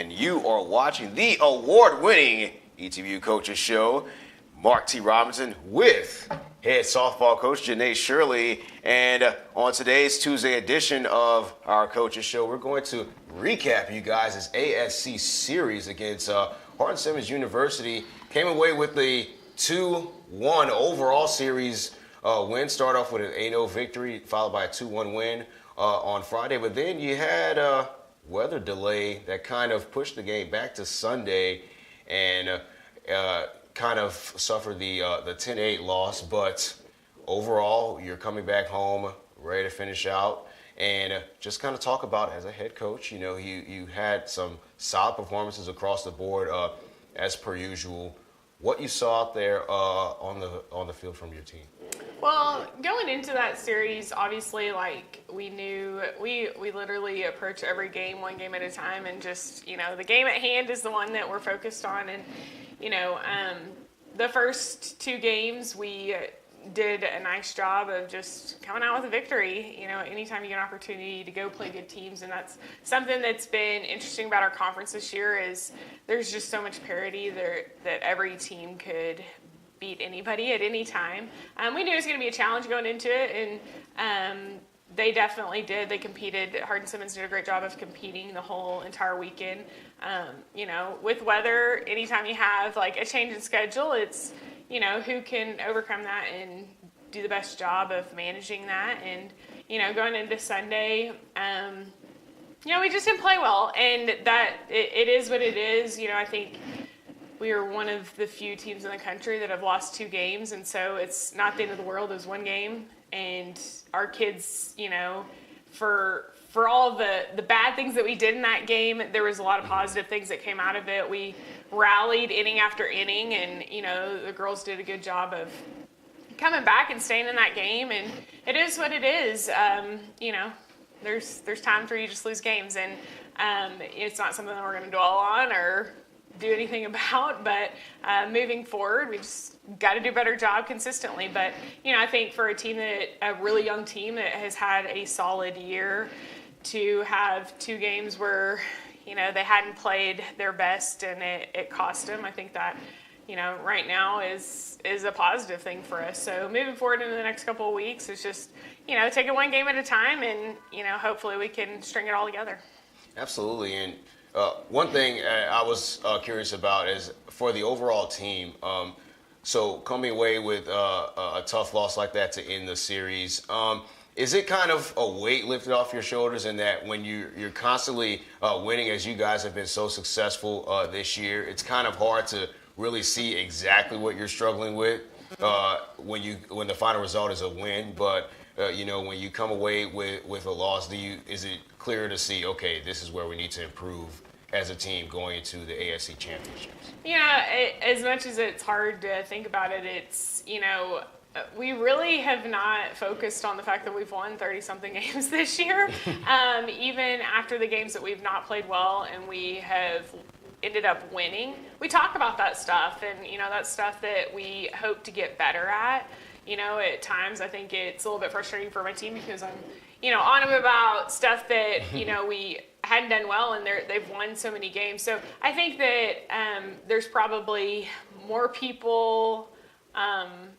and you are watching the award-winning ETVU Coaches Show. Mark T. Robinson with head softball coach Janae Shirley. And on today's Tuesday edition of our Coaches Show, we're going to recap you guys' ASC series against Hardin-Simmons University. Came away with the 2-1 overall series win. Start off with an 8-0 victory, followed by a 2-1 win on Friday. But then you had a weather delay that kind of pushed the game back to Sunday and kind of suffered the 10-8 loss. But overall, you're coming back home, ready to finish out. And just kind of talk about, as a head coach, you know, you had some solid performances across the board as per usual. What you saw out there on the field from your team? Well, going into that series, obviously, like, we knew we literally approach every game one game at a time, and just, you know, the game at hand is the one that we're focused on. And, you know, the first two games we did a nice job of just coming out with a victory. You know, anytime you get an opportunity to go play good teams, and that's something that's been interesting about our conference this year is there's just so much parity there that every team could beat anybody at any time. We knew it was going to be a challenge going into it, and they definitely did. They competed. Hardin-Simmons did a great job of competing the whole entire weekend. You know, with weather, anytime you have like a change in schedule, it's, you know, who can overcome that and do the best job of managing that. And, you know, going into Sunday, you know, we just didn't play well, and that it is what it is. You know, I think we are one of the few teams in the country that have lost 2 games, and so it's not the end of the world. It was 1 game, and our kids, you know, for all the bad things that we did in that game, there was a lot of positive things that came out of it. We rallied inning after inning, and, you know, the girls did a good job of coming back and staying in that game, and it is what it is. You know, there's times where you just lose games, and it's not something that we're going to dwell on or do anything about, but moving forward, we just got to do a better job consistently. But, you know, I think for a really young team that has had a solid year, to have 2 games where, you know, they hadn't played their best and it cost them, I think that, you know, right now is a positive thing for us. So moving forward into the next couple of weeks, it's just, you know, take it 1 game at a time, and, you know, hopefully we can string it all together. Absolutely. And one thing I was curious about is for the overall team. So coming away with a tough loss like that to end the series, is it kind of a weight lifted off your shoulders in that when you're constantly winning, as you guys have been so successful this year, it's kind of hard to really see exactly what you're struggling with when the final result is a win? But you know, when you come away with a loss, is it clear to see, okay, this is where we need to improve as a team going into the ASC championships? Yeah, as much as it's hard to think about it, it's, you know, we really have not focused on the fact that we've won 30-something games this year. Even after the games that we've not played well and we have ended up winning, we talk about that stuff, and, you know, that's stuff that we hope to get better at. You know, at times I think it's a little bit frustrating for my team because I'm, you know, on them about stuff that, you know, we hadn't done well, and they've won so many games. So I think that there's probably more people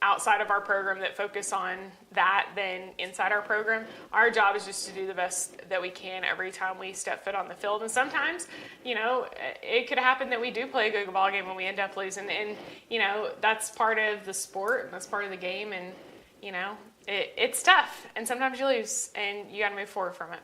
outside of our program that focus on that than inside our program. Our job is just to do the best that we can every time we step foot on the field. And sometimes, you know, it could happen that we do play a good ball game and we end up losing. And, you know, that's part of the sport and that's part of the game. And, you know, it's tough. And sometimes you lose and you got to move forward from it.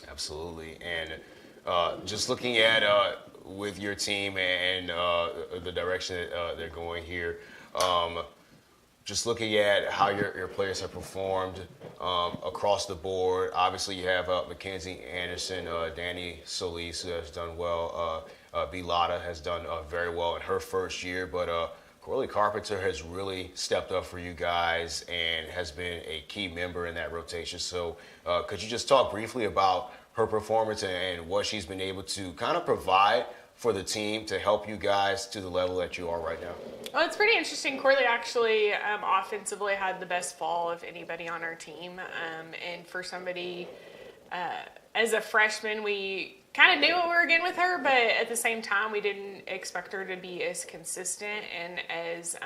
Absolutely. And just looking at with your team and the direction that they're going here, just looking at how your players have performed across the board. Obviously, you have Mackenzie Anderson, Danny Solis, who has done well. B. Lotta has done very well in her first year. But Corley Carpenter has really stepped up for you guys and has been a key member in that rotation. So could you just talk briefly about her performance and what she's been able to kind of provide for the team to help you guys to the level that you are right now? Well, it's pretty interesting. Corley actually offensively had the best fall of anybody on our team. And for somebody, as a freshman, we kind of knew what we were getting with her, but at the same time, we didn't expect her to be as consistent and as,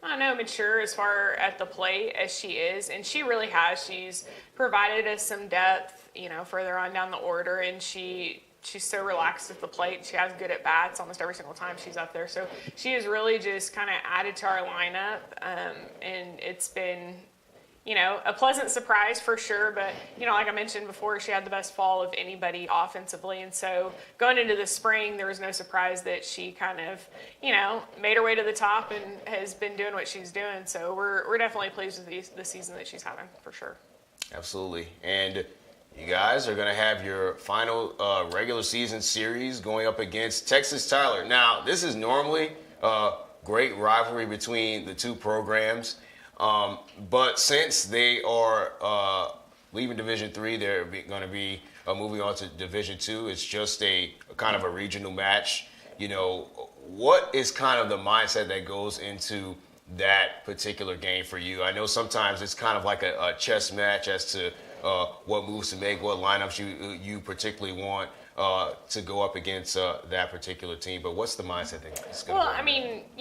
I don't know, mature as far at the plate as she is. And she really has. She's provided us some depth, further on down the order, and she's so relaxed at the plate. She has good at bats almost every single time she's up there. So she has really just kind of added to our lineup, and it's been, a pleasant surprise for sure. But, like I mentioned before, she had the best fall of anybody offensively. And so going into the spring, there was no surprise that she kind of, made her way to the top and has been doing what she's doing. So we're definitely pleased with the season that she's having for sure. Absolutely. And you guys are going to have your final regular season series going up against Texas Tyler. Now, this is normally a great rivalry between the two programs. But since they are leaving Division III, they're going to be moving on to Division II. It's just a kind of a regional match. What is kind of the mindset that goes into that particular game for you? I know sometimes it's kind of like a chess match as to what moves to make, what lineups you particularly want to go up against that particular team. But what's the mindset that's going to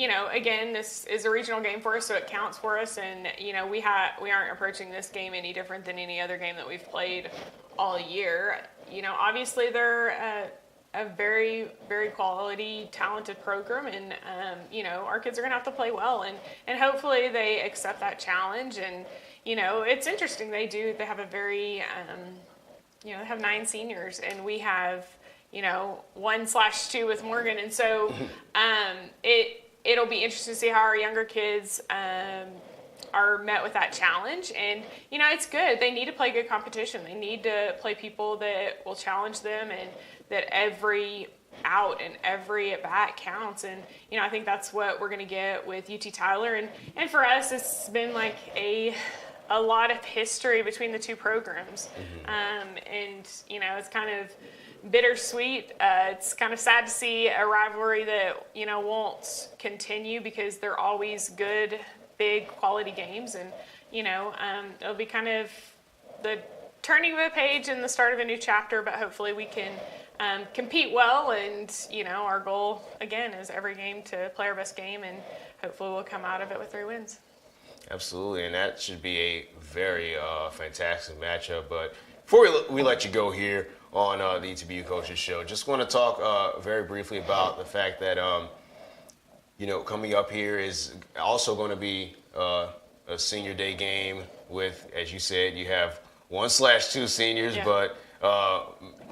Well, again, this is a regional game for us, so it counts for us. And, we aren't approaching this game any different than any other game that we've played all year. Obviously they're a very, very quality, talented program. And, our kids are going to have to play well. And hopefully they accept that challenge. And, it's interesting. They have a very... they have 9 seniors, and we have, 1/2 with Morgan. And so it'll be interesting to see how our younger kids are met with that challenge. And, it's good. They need to play good competition. They need to play people that will challenge them and that every out and every at bat counts. And, I think that's what we're going to get with UT Tyler. And for us, it's been like a lot of history between the two programs. And, it's kind of bittersweet. It's kind of sad to see a rivalry that, won't continue because they're always good, big, quality games. And, it'll be kind of the turning of a page and the start of a new chapter, but hopefully we can compete well. And, our goal, again, is every game to play our best game, and hopefully we'll come out of it with 3 wins. Absolutely, and that should be a very fantastic matchup. But before we let you go here on the ETBU Coaches Show, just want to talk very briefly about the fact that, coming up here is also going to be a senior day game with, as you said, you have 1/2 seniors, Yeah. but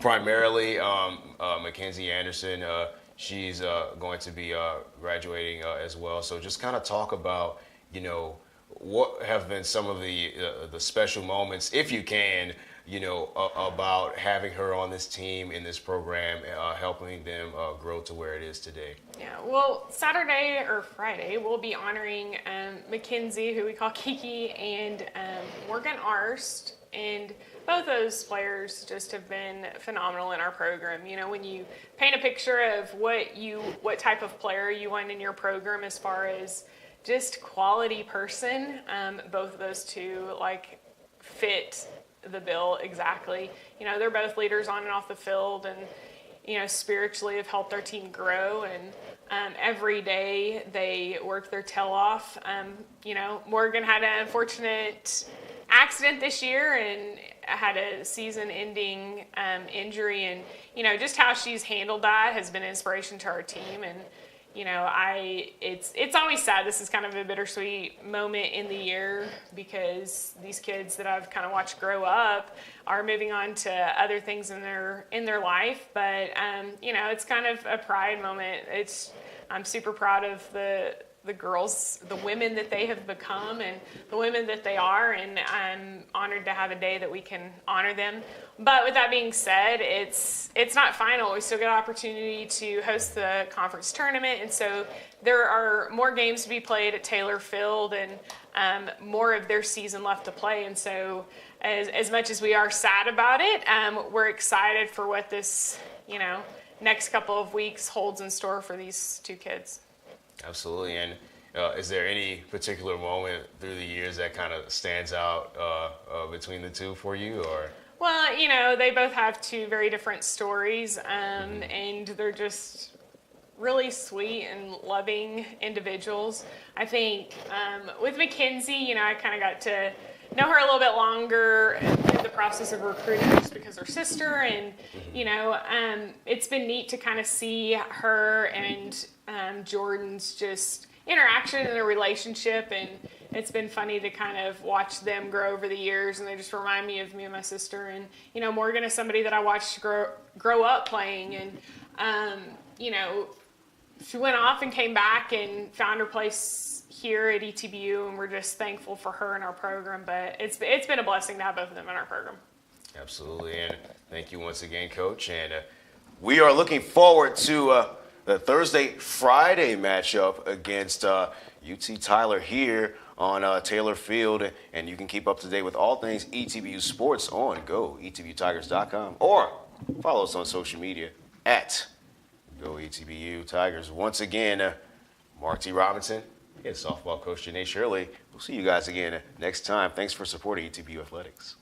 primarily Mackenzie Anderson, she's going to be graduating as well. So just kind of talk about, what have been some of the special moments, if you can, about having her on this team in this program, helping them grow to where it is today? Yeah, well, Saturday or Friday, we'll be honoring Mackenzie, who we call Kiki, and Morgan Arst. And both those players just have been phenomenal in our program. When you paint a picture of what type of player you want in your program as far as just quality person, both of those two fit the bill exactly. They're both leaders on and off the field, and spiritually have helped our team grow, and every day they work their tail off. Morgan had an unfortunate accident this year and had a season-ending injury, and just how she's handled that has been an inspiration to our team. And it's always sad. This is kind of a bittersweet moment in the year because these kids that I've kind of watched grow up are moving on to other things in their life. But it's kind of a pride moment. I'm super proud of the girls, the women that they have become and the women that they are, and I'm honored to have a day that we can honor them. But with that being said, it's not final. We still get an opportunity to host the conference tournament, and so there are more games to be played at Taylor Field and more of their season left to play. And so as much as we are sad about it, we're excited for what this next couple of weeks holds in store for these two kids. Absolutely. And is there any particular moment through the years that kind of stands out between the two for you? Or Well, they both have two very different stories, and they're just really sweet and loving individuals. I think with Mackenzie, I kind of got to know her a little bit longer through the process of recruiting just because her sister, and it's been neat to kind of see her and Jordan's just interaction and their relationship, and it's been funny to kind of watch them grow over the years, and they just remind me of me and my sister. And Morgan is somebody that I watched grow up playing, and she went off and came back and found her place here at ETBU, and we're just thankful for her in our program. But it's been a blessing to have both of them in our program. Absolutely, and thank you once again, Coach. And we are looking forward to the Thursday-Friday matchup against UT Tyler here on Taylor Field. And you can keep up to date with all things ETBU sports on GoETBUTigers.com or follow us on social media at GoETBU Tigers. Once again, Mark T. Robinson and softball coach Janae Shirley. We'll see you guys again next time. Thanks for supporting ETBU Athletics.